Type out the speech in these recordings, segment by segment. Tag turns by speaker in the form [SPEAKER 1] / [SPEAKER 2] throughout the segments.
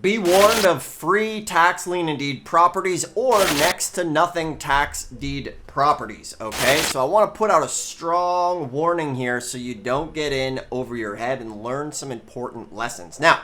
[SPEAKER 1] Be warned of free tax lien and deed properties or next to nothing tax deed properties, okay? So I want to put out a strong warning here so you don't get in over your head and learn some important lessons. Now,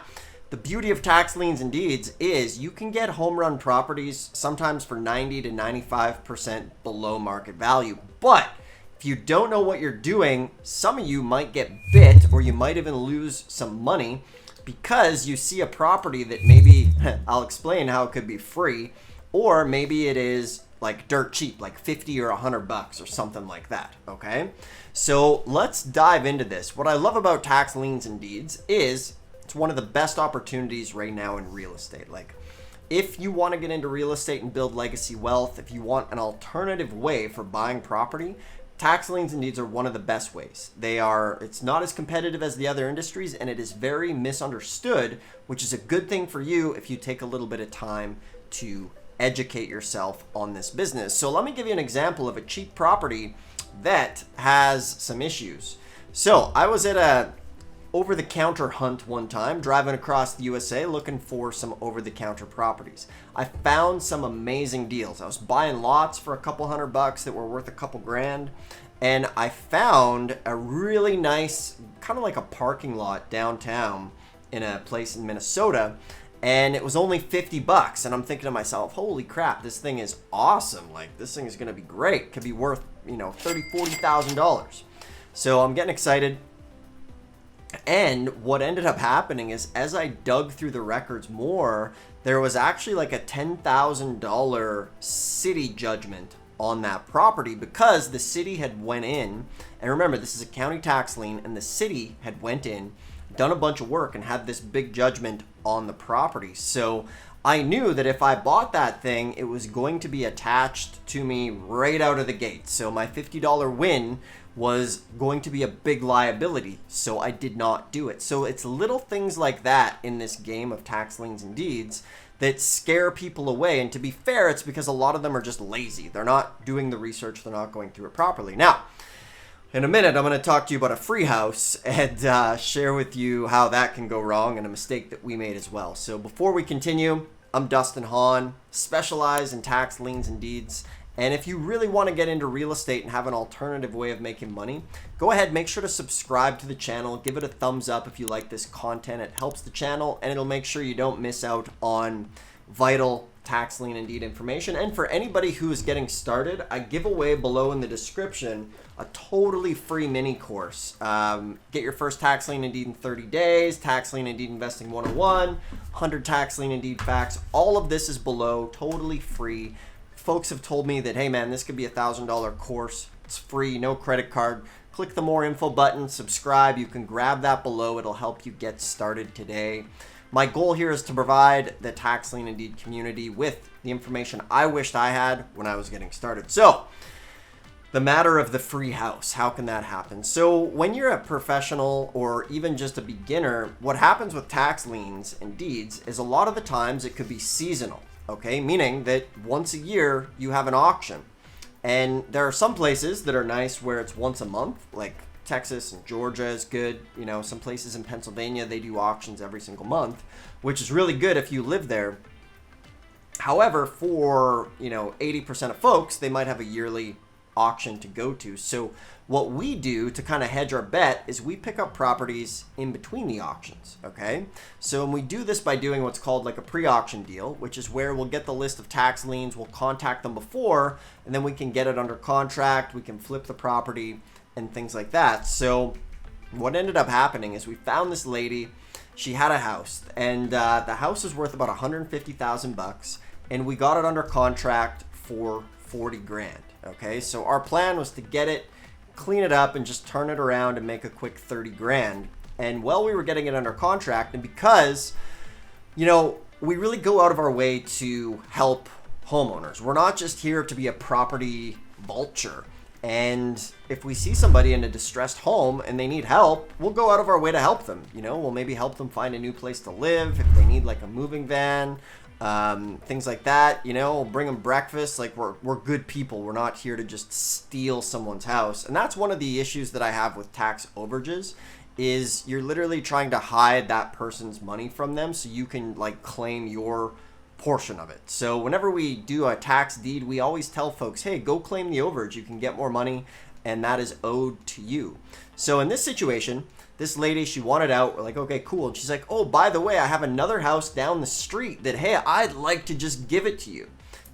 [SPEAKER 1] the beauty of tax liens and deeds is you can get home run properties sometimes for 90 to 95% below market value. But if you don't know what you're doing, some of you might get bit or you might even lose some money because you see a property that maybe, I'll explain how it could be free, or maybe it is like dirt cheap, like 50 or $100 or something like that, okay? So let's dive into this. What I love about tax liens and deeds is it's one of the best opportunities right now in real estate. Like, if you want to get into real estate and build legacy wealth, if you want an alternative way for buying property, tax liens and deeds are one of the best ways. It's not as competitive as the other industries, and it is very misunderstood, which is a good thing for you if you take a little bit of time to educate yourself on this business. So let me give you an example of a cheap property that has some issues. So I was at a over-the-counter hunt one time, driving across the USA looking for some over-the-counter properties. I found some amazing deals. I was buying lots for a couple $100 that were worth a couple grand, and I found a really nice, kind of like a parking lot downtown in a place in Minnesota, and it was only $50. And I'm thinking to myself, holy crap, this thing is awesome. Like, this thing is going to be great. It could be worth, $30,000, $40,000. So I'm getting excited. And what ended up happening is as I dug through the records more, there was actually like a $10,000 city judgment on that property because the city had went in, and remember, this is a county tax lien, and the city had went in, done a bunch of work, and had this big judgment on the property. So I knew that if I bought that thing, it was going to be attached to me right out of the gate. So my $50 win was going to be a big liability, so I did not do it. So it's little things like that in this game of tax liens and deeds that scare people away. And to be fair, it's because a lot of them are just lazy. They're not doing the research. They're not going through it properly. Now, in a minute, I'm going to talk to you about a free house and share with you how that can go wrong and a mistake that we made as well. So before we continue, I'm Dustin Hahn, specialize in tax liens and deeds. And if you really want to get into real estate and have an alternative way of making money, go ahead, make sure to subscribe to the channel. Give it a thumbs up if you like this content. It helps the channel, and it'll make sure you don't miss out on vital tax lien and deed information. And for anybody who is getting started, I give away below in the description a totally free mini course. Get your first tax lien and deed in 30 days, tax lien and deed investing 101, 100 tax lien and deed facts. All of this is below, totally free. Folks have told me that, hey man, this could be $1,000 course. It's free, no credit card. Click the more info button, subscribe. You can grab that below. It'll help you get started today. My goal here is to provide the tax lien and deed community with the information I wished I had when I was getting started. So the matter of the free house, how can that happen? So when you're a professional or even just a beginner, what happens with tax liens and deeds is a lot of the times it could be seasonal. Okay, meaning that once a year you have an auction. And there are some places that are nice where it's once a month, like Texas and Georgia is good. Some places in Pennsylvania, they do auctions every single month, which is really good if you live there. However, for 80% of folks, they might have a yearly auction to go to. So what we do to kind of hedge our bet is we pick up properties in between the auctions, okay? So we do this by doing what's called like a pre-auction deal, which is where we'll get the list of tax liens, we'll contact them before, and then we can get it under contract, we can flip the property and things like that. So what ended up happening is we found this lady, she had a house, and the house is worth about $150,000, and we got it under contract for 40 grand. Okay, so our plan was to get it, clean it up, and just turn it around and make a quick 30 grand. And while we were getting it under contract, and because, we really go out of our way to help homeowners. We're not just here to be a property vulture. And if we see somebody in a distressed home and they need help, we'll go out of our way to help them. We'll maybe help them find a new place to live if they need like a moving van. Things like that, bring them breakfast. Like we're good people. We're not here to just steal someone's house. And that's one of the issues that I have with tax overages is you're literally trying to hide that person's money from them so you can like claim your portion of it. So whenever we do a tax deed, we always tell folks, hey, go claim the overage. You can get more money and that is owed to you. So in this situation, this lady, she wanted out. We're like, okay, cool. And she's like, oh, by the way, I have another house down the street that, hey, I'd like to just give it to you.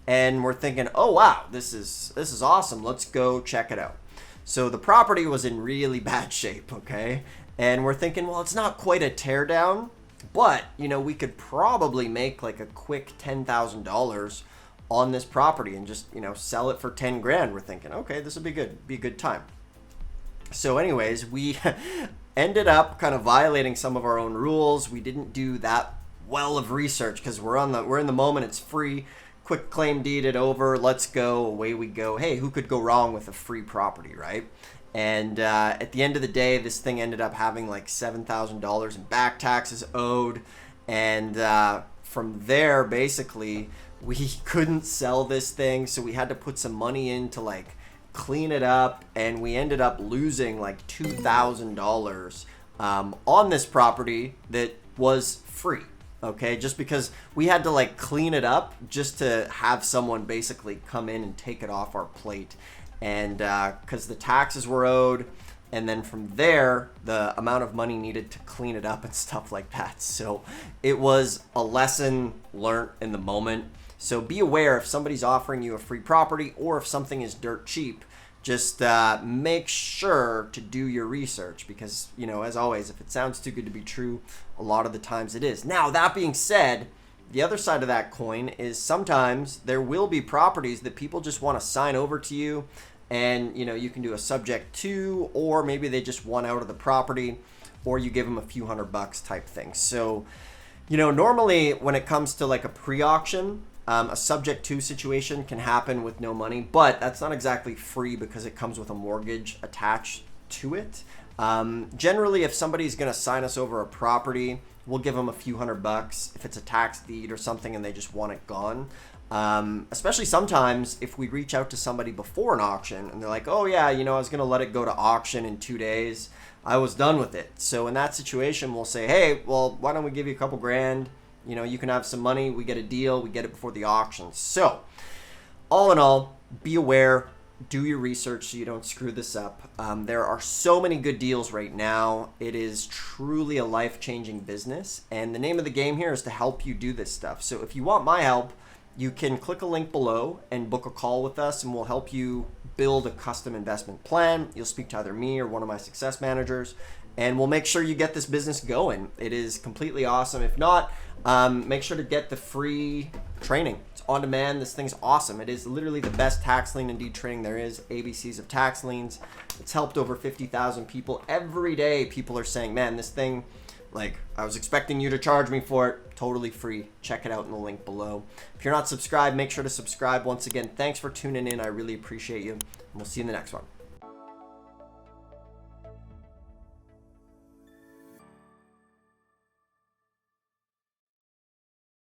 [SPEAKER 1] And we're thinking, oh, wow, this is awesome. Let's go check it out. So the property was in really bad shape, okay? And we're thinking, well, it's not quite a tear down, but, you know, we could probably make like a quick $10,000 on this property and just, you know, sell it for 10 grand. We're thinking, okay, this would be a good time. So anyways, we ended up kind of violating some of our own rules. We didn't do that well of research because we're in the moment. It's free. Quick claim deed it over. Let's go. Away we go. Hey, who could go wrong with a free property, right? And at the end of the day, this thing ended up having like $7,000 in back taxes owed. And from there, basically, we couldn't sell this thing. So we had to put some money in to like clean it up. And we ended up losing like $2,000 on this property that was free. Okay, just because we had to like clean it up just to have someone basically come in and take it off our plate. And because the taxes were owed, and then from there, the amount of money needed to clean it up and stuff like that. So it was a lesson learned in the moment. So be aware if somebody's offering you a free property or if something is dirt cheap, just make sure to do your research because, you know, as always, if it sounds too good to be true, a lot of the times it is. Now, that being said, the other side of that coin is sometimes there will be properties that people just want to sign over to you and, you know, you can do a subject to, or maybe they just want out of the property or you give them a few $100 type thing. So, you know, normally when it comes to like a pre-auction, a subject to situation can happen with no money, but that's not exactly free because it comes with a mortgage attached to it. Generally, if somebody's going to sign us over a property, we'll give them a few $100 if it's a tax deed or something and they just want it gone. Especially sometimes if we reach out to somebody before an auction and they're like, oh yeah, you know, I was going to let it go to auction in 2 days. I was done with it. So in that situation, we'll say, hey, well, why don't we give you a couple grand? You know, you can have some money. We get a deal. We get it before the auction. So all in all, be aware. Do your research so you don't screw this up. There are so many good deals right now. It is truly a life-changing business. And the name of the game here is to help you do this stuff. So if you want my help, you can click a link below and book a call with us and we'll help you build a custom investment plan. You'll speak to either me or one of my success managers and we'll make sure you get this business going. It is completely awesome. If not, make sure to get the free training. It's on demand. This thing's awesome. It is literally the best tax lien and deed training there is. ABCs of tax liens. It's helped over 50,000 people. Every day people are saying, man, this thing, like, I was expecting you to charge me for it. Totally free. Check it out in the link below. If you're not subscribed, make sure to subscribe. Once again, thanks for tuning in. I really appreciate you. And we'll see you in the next one.